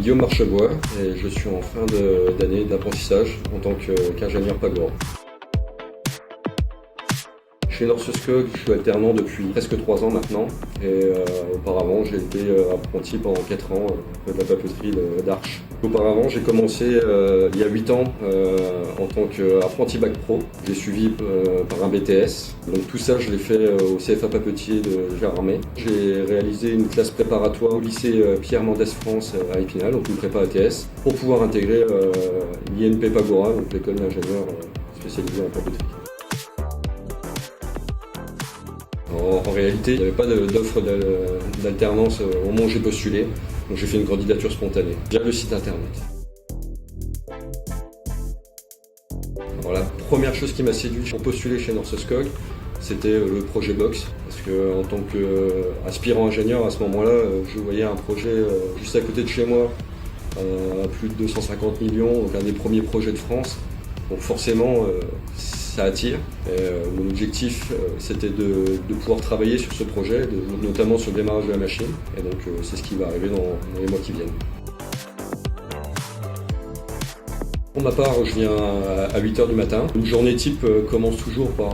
Guillaume Marchebois et je suis en fin d'année d'apprentissage en tant qu'ingénieur Pagora. Chez Norcescog, je suis alternant depuis presque 3 ans maintenant et auparavant j'ai été apprenti pendant 4 ans de la papeterie d'Arches. Auparavant j'ai commencé il y a 8 ans en tant qu'apprenti bac pro. J'ai suivi par un BTS, donc tout ça je l'ai fait au CFA papetier de Gérardmer. J'ai réalisé une classe préparatoire au lycée Pierre Mendès France à Épinal, donc une prépa ATS, pour pouvoir intégrer l'INP Pagora, donc l'école d'ingénieurs spécialisée en papeterie. En réalité, il n'y avait pas d'offre d'alternance au moment où j'ai postulé, donc j'ai fait une candidature spontanée via le site internet. Alors, la première chose qui m'a séduit pour postuler chez Norcescog, c'était le projet Box, parce qu'en tant qu'aspirant ingénieur à ce moment-là, je voyais un projet juste à côté de chez moi, à plus de 250 millions, donc un des premiers projets de France, donc forcément ça attire. Mon objectif c'était de pouvoir travailler sur ce projet, notamment sur le démarrage de la machine, et donc c'est ce qui va arriver dans les mois qui viennent. Pour ma part, je viens à 8h du matin. Une journée type commence toujours par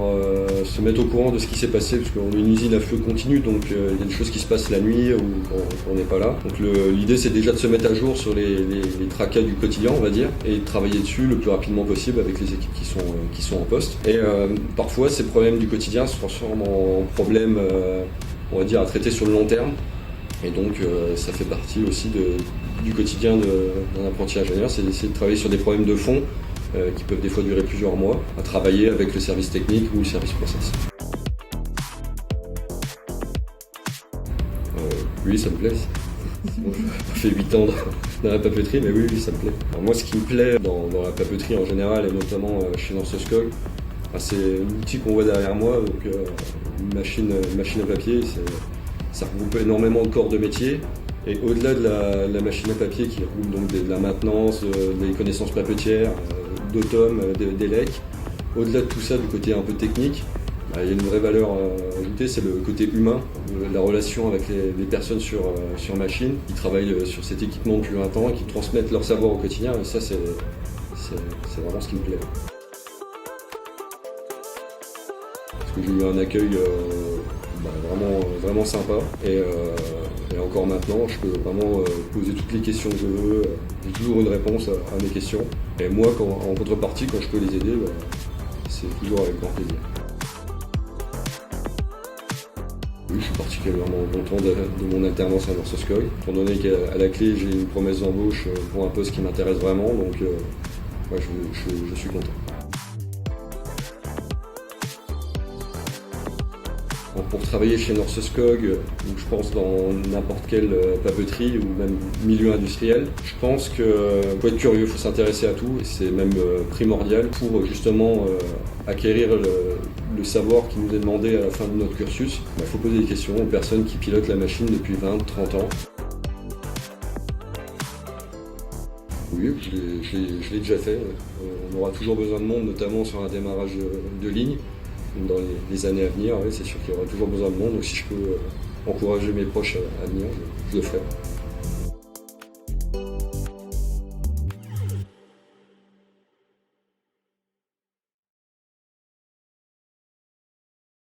se mettre au courant de ce qui s'est passé, parce qu'on est une usine à flux continu, donc il y a des choses qui se passent la nuit ou quand on n'est pas là. Donc l'idée c'est déjà de se mettre à jour sur les tracas du quotidien, on va dire, et de travailler dessus le plus rapidement possible avec les équipes qui sont en poste. Et parfois ces problèmes du quotidien se transforment en problèmes, on va dire, à traiter sur le long terme. Et donc ça fait partie aussi du quotidien d'un apprenti ingénieur, c'est d'essayer de travailler sur des problèmes de fond qui peuvent des fois durer plusieurs mois, à travailler avec le service technique ou le service process. Oui, ça me plaît. Bon, j'ai fait 8 ans dans la papeterie, mais oui, ça me plaît. Alors moi, ce qui me plaît dans la papeterie en général, et notamment chez Norcescog, c'est l'outil qu'on voit derrière moi, donc une machine à papier. Ça regroupe énormément de corps de métier, et au-delà de la machine à papier qui regroupe donc de la maintenance, des connaissances papetières, d'automes, d'élec, au-delà de tout ça, du côté un peu technique, il y a une vraie valeur ajoutée, c'est le côté humain, la relation avec les personnes sur machine, qui travaillent sur cet équipement depuis 20 ans et qui transmettent leur savoir au quotidien, et ça c'est vraiment ce qui me plaît. Parce que j'ai eu un accueil vraiment sympa, et encore maintenant je peux vraiment poser toutes les questions que je veux, j'ai toujours une réponse à mes questions, et moi en contrepartie quand je peux les aider, c'est toujours avec grand plaisir. Oui, je suis particulièrement content de mon alternance à Norcescog, étant donné qu'à la clé j'ai une promesse d'embauche pour un poste qui m'intéresse vraiment, donc je suis content. Pour travailler chez Norcescog, je pense dans n'importe quelle papeterie ou même milieu industriel, je pense qu'il faut être curieux, il faut s'intéresser à tout, et c'est même primordial pour justement acquérir le savoir qui nous est demandé à la fin de notre cursus. Il faut poser des questions aux personnes qui pilotent la machine depuis 20-30 ans. Oui, je l'ai déjà fait. On aura toujours besoin de monde, notamment sur un démarrage de ligne. Dans les années à venir, c'est sûr qu'il y aura toujours besoin de monde, donc si je peux encourager mes proches à venir, je le ferai.